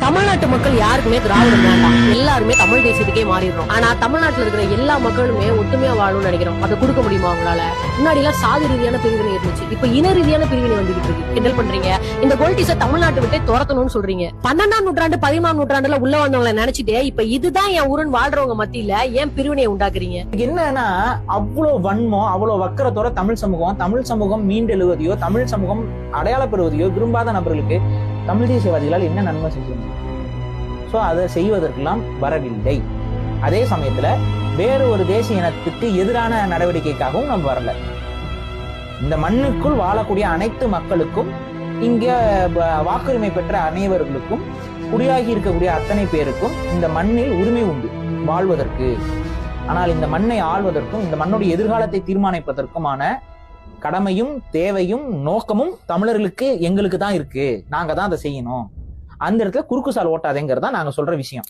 தமிழ்நாட்டு மக்கள் யாருக்குமே திராவிடம் வேண்டாம், எல்லாருமே தமிழ் தேசியத்துக்கே மாறிடுறோம். ஆனா தமிழ்நாட்டுல இருக்கிற எல்லா மக்களுமே ஒத்துமையா வாழணும்னு நினைக்கிறோம். அதை கொடுக்க முடியுமா அவங்களால? முன்னாடி எல்லாம் சாதி ரீதியான பிரிவினை இருந்துச்சு, இப்ப இன ரீதியான பிரிவினை வந்துகிட்டு இருக்கு. கிண்டல் பண்றீங்க. இந்த கோல்டிஸ தமிழ்நாட்டை விட்டு துரத்தணும்னு சொல்றீங்க. 12ஆம் நூற்றாண்டு 13ஆம் நூற்றாண்டுல உள்ள வந்தவங்களை நினைச்சிட்டு இப்ப இதுதான் என் ஊருன்னு வாழ்றவங்க மத்தியில ஏன் பிரிவினையை உண்டாக்குறீங்க? என்னன்னா அவ்வளவு வன்மம், அவ்வளவு வக்கரத்தோட தமிழ் சமூகம் மீண்டெழுவதையோ தமிழ் சமூகம் அடையாளப்படுவதையோ விரும்பாத நபர்களுக்கு தமிழ் தேசியவாதிகளால் என்ன நன்மை செய்ய? சோ அதை செய்வதற்கெல்லாம் வரவில்லை. அதே சமயத்துல வேறு ஒரு தேசிய இனத்துக்கு எதிரான நடவடிக்கைக்காகவும் நம்ம வரல. இந்த மண்ணுக்குள் வாழக்கூடிய அனைத்து மக்களுக்கும், இங்க வாக்குரிமை பெற்ற அனைவர்களுக்கும், குடியாகி இருக்கக்கூடிய அத்தனை பேருக்கும் இந்த மண்ணில் உரிமை உண்டு வாழ்வதற்கு. ஆனால் இந்த மண்ணை ஆள்வதற்கும் இந்த மண்ணுடைய எதிர்காலத்தை தீர்மானிப்பதற்குமான கடமையும் தேவையும் நோக்கமும் தமிழர்களுக்கு எங்களுக்கு தான் இருக்கு. நாங்க தான் அதை செய்யணும். அந்த இடத்துல குறுக்கு சால் ஓட்டாதேங்கிறதா நாங்க சொல்ற விஷயம்.